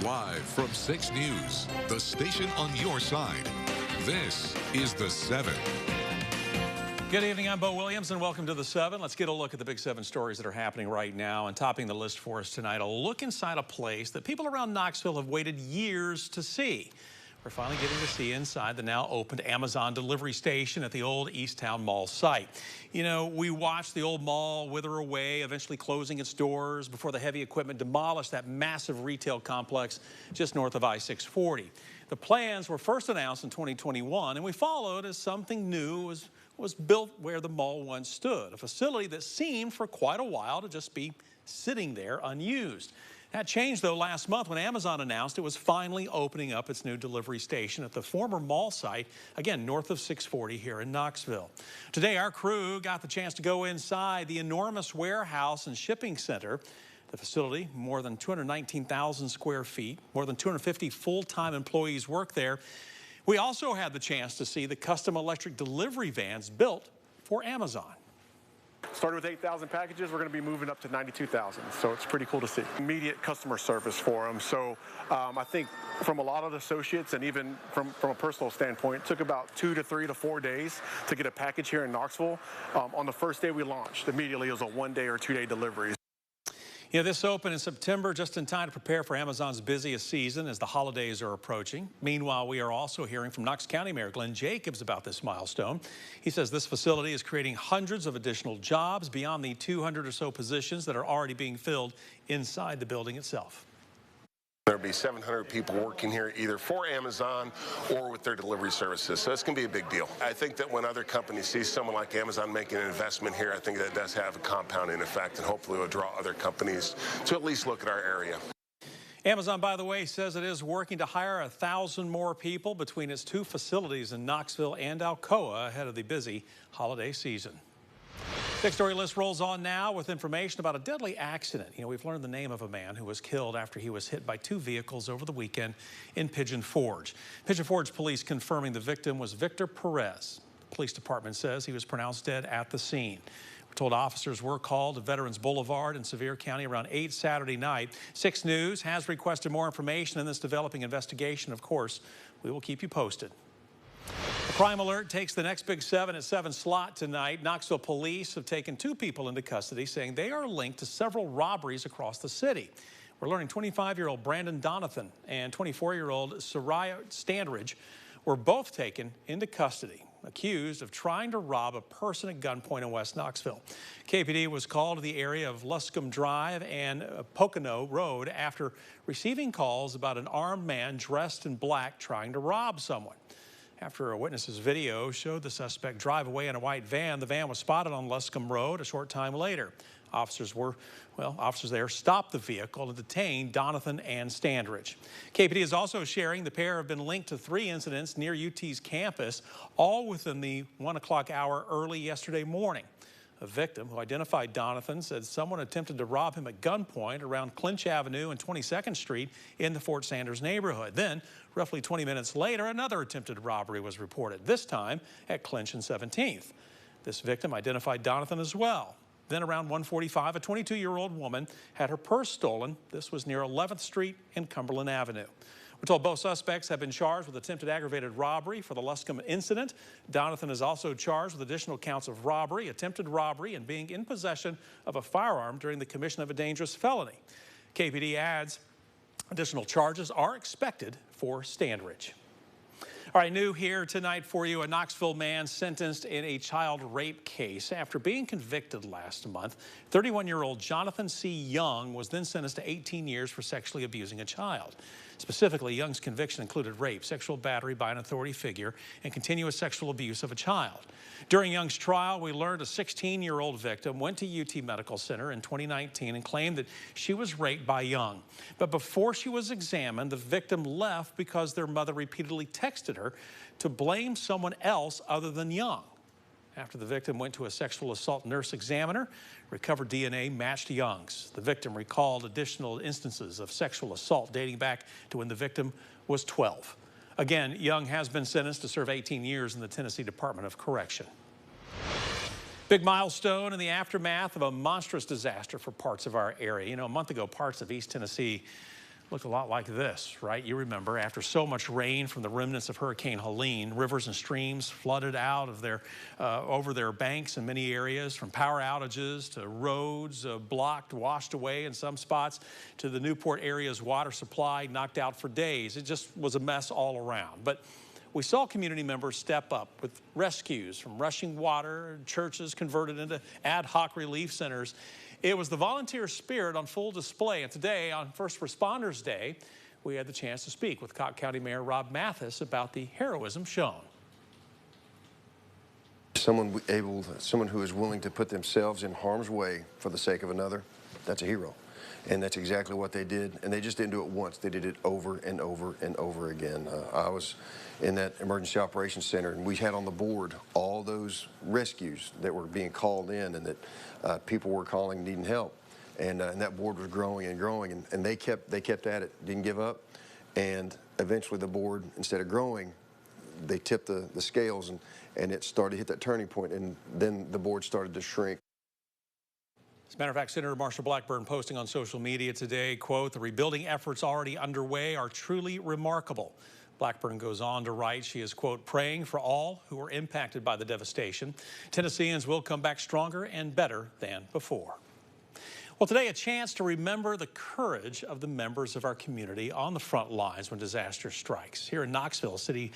Live from 6 News, the station on your side. This is The 7. Good evening, I'm Bo Williams, and welcome to The 7. Let's get a look at the big 7 stories that are happening right now. And topping the list for us tonight, a look inside a place that people around Knoxville have waited years to see. We're finally getting to see inside the now opened Amazon delivery station at the old Easttown Mall site. You know, we watched the old mall wither away, eventually closing its doors before the heavy equipment demolished that massive retail complex just north of I-640. The plans were first announced in 2021, and we followed as something new was built where the mall once stood, a facility that seemed for quite a while to just be sitting there unused. That changed, though, last month when Amazon announced it was finally opening up its new delivery station at the former mall site, again, north of 640 here in Knoxville. Today, our crew got the chance to go inside the enormous warehouse and shipping center. The facility, more than 219,000 square feet, more than 250 full-time employees work there. We also had the chance to see the custom electric delivery vans built for Amazon. Started with 8,000 packages, we're going to be moving up to 92,000, so it's pretty cool to see. Immediate customer service for them, so I think from a lot of the associates and even from a personal standpoint, it took about 2 to 3 to 4 days to get a package here in Knoxville. On the first day we launched, immediately it was a 1-day or 2-day delivery. You know, this opened in September just in time to prepare for Amazon's busiest season as the holidays are approaching. Meanwhile, we are also hearing from Knox County Mayor Glenn Jacobs about this milestone. He says this facility is creating hundreds of additional jobs beyond the 200 or so positions that are already being filled inside the building itself. There'll be 700 people working here either for Amazon or with their delivery services, so it's going to be a big deal. I think that when other companies see someone like Amazon making an investment here, I think that does have a compounding effect, and hopefully will draw other companies to at least look at our area. Amazon, by the way, says it is working to hire 1,000 more people between its 2 facilities in Knoxville and Alcoa ahead of the busy holiday season. Big story list rolls on now with information about a deadly accident. You know, we've learned the name of a man who was killed after he was hit by 2 vehicles over the weekend in Pigeon Forge. Pigeon Forge police confirming the victim was Victor Perez. The police department says he was pronounced dead at the scene. We're told officers were called to Veterans Boulevard in Sevier County around 8 Saturday night. 6 News has requested more information in this developing investigation. Of course, we will keep you posted. A crime alert takes the next big 7 at 7 slot tonight. Knoxville police have taken 2 people into custody, saying they are linked to several robberies across the city. We're learning 25-year-old Brandon Donathan and 24-year-old Soraya Standridge were both taken into custody, accused of trying to rob a person at gunpoint in West Knoxville. KPD was called to the area of Luscombe Drive and Pocono Road after receiving calls about an armed man dressed in black trying to rob someone. After a witness's video showed the suspect drive away in a white van, the van was spotted on Luscombe Road a short time later. Officers there stopped the vehicle and detained Donathan and Standridge. KPD is also sharing the pair have been linked to 3 incidents near UT's campus, all within the 1 o'clock hour early yesterday morning. A victim who identified Donathan said someone attempted to rob him at gunpoint around Clinch Avenue and 22nd Street in the Fort Sanders neighborhood. Then, roughly 20 minutes later, another attempted robbery was reported, this time at Clinch and 17th. This victim identified Donathan as well. Then around 1:45, a 22-year-old woman had her purse stolen. This was near 11th Street and Cumberland Avenue. We're told both suspects have been charged with attempted aggravated robbery for the Luscombe incident. Donathan is also charged with additional counts of robbery, attempted robbery, and being in possession of a firearm during the commission of a dangerous felony. KPD adds additional charges are expected for Standridge. All right, new here tonight for you, a Knoxville man sentenced in a child rape case after being convicted last month. 31-year-old Jonathan C. Young was then sentenced to 18 years for sexually abusing a child. Specifically, Young's conviction included rape, sexual battery by an authority figure, and continuous sexual abuse of a child. During Young's trial, we learned a 16-year-old victim went to UT Medical Center in 2019 and claimed that she was raped by Young. But before she was examined, the victim left because their mother repeatedly texted her to blame someone else other than Young. After the victim went to a sexual assault nurse examiner, recovered DNA matched Young's. The victim recalled additional instances of sexual assault dating back to when the victim was 12. Again, Young has been sentenced to serve 18 years in the Tennessee Department of Correction. Big milestone in the aftermath of a monstrous disaster for parts of our area. You know, a month ago, parts of East Tennessee Looked a lot like this, right? You remember, after so much rain from the remnants of Hurricane Helene, rivers and streams flooded out of over their banks in many areas, from power outages to roads blocked, washed away in some spots, to the Newport area's water supply knocked out for days. It just was a mess all around. But we saw community members step up with rescues from rushing water, churches converted into ad hoc relief centers. It was the volunteer spirit on full display. And today, on First Responders Day, we had the chance to speak with Cocke County Mayor Rob Mathis about the heroism shown. Someone who is willing to put themselves in harm's way for the sake of another, that's a hero. And that's exactly what they did. And they just didn't do it once. They did it over and over and over again. I was in that emergency operations center, and we had on the board all those rescues that were being called in and that people were calling needing help. And that board was growing and growing, and they kept at it, didn't give up. And eventually the board, instead of growing, they tipped the scales, and it started to hit that turning point, and then the board started to shrink. As a matter of fact, Senator Marshall Blackburn posting on social media today, quote, "The rebuilding efforts already underway are truly remarkable." Blackburn goes on to write she is, quote, "praying for all who were impacted by the devastation. Tennesseans will come back stronger and better than before." Well, today, a chance to remember the courage of the members of our community on the front lines when disaster strikes. Here in Knoxville, City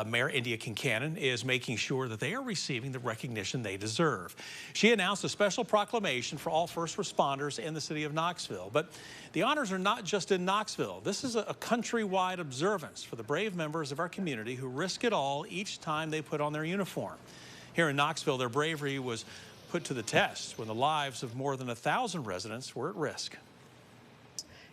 Mayor Indya Kincannon is making sure that they are receiving the recognition they deserve. She announced a special proclamation for all first responders in the city of Knoxville. But the honors are not just in Knoxville. This is a countrywide observance for the brave members of our community who risk it all each time they put on their uniform. Here in Knoxville, their bravery was put to the test when the lives of more than 1,000 residents were at risk.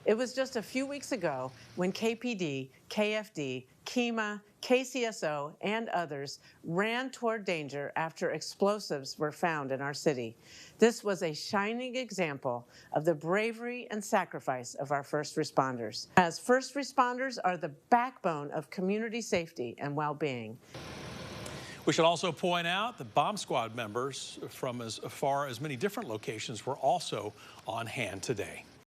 It was just a few weeks ago when KPD, KFD, KEMA, KCSO, and others ran toward danger after explosives were found in our city. This was a shining example of the bravery and sacrifice of our first responders, as first responders are the backbone of community safety and well-being. We should also point out that bomb squad members from as far as many different locations were also on hand today.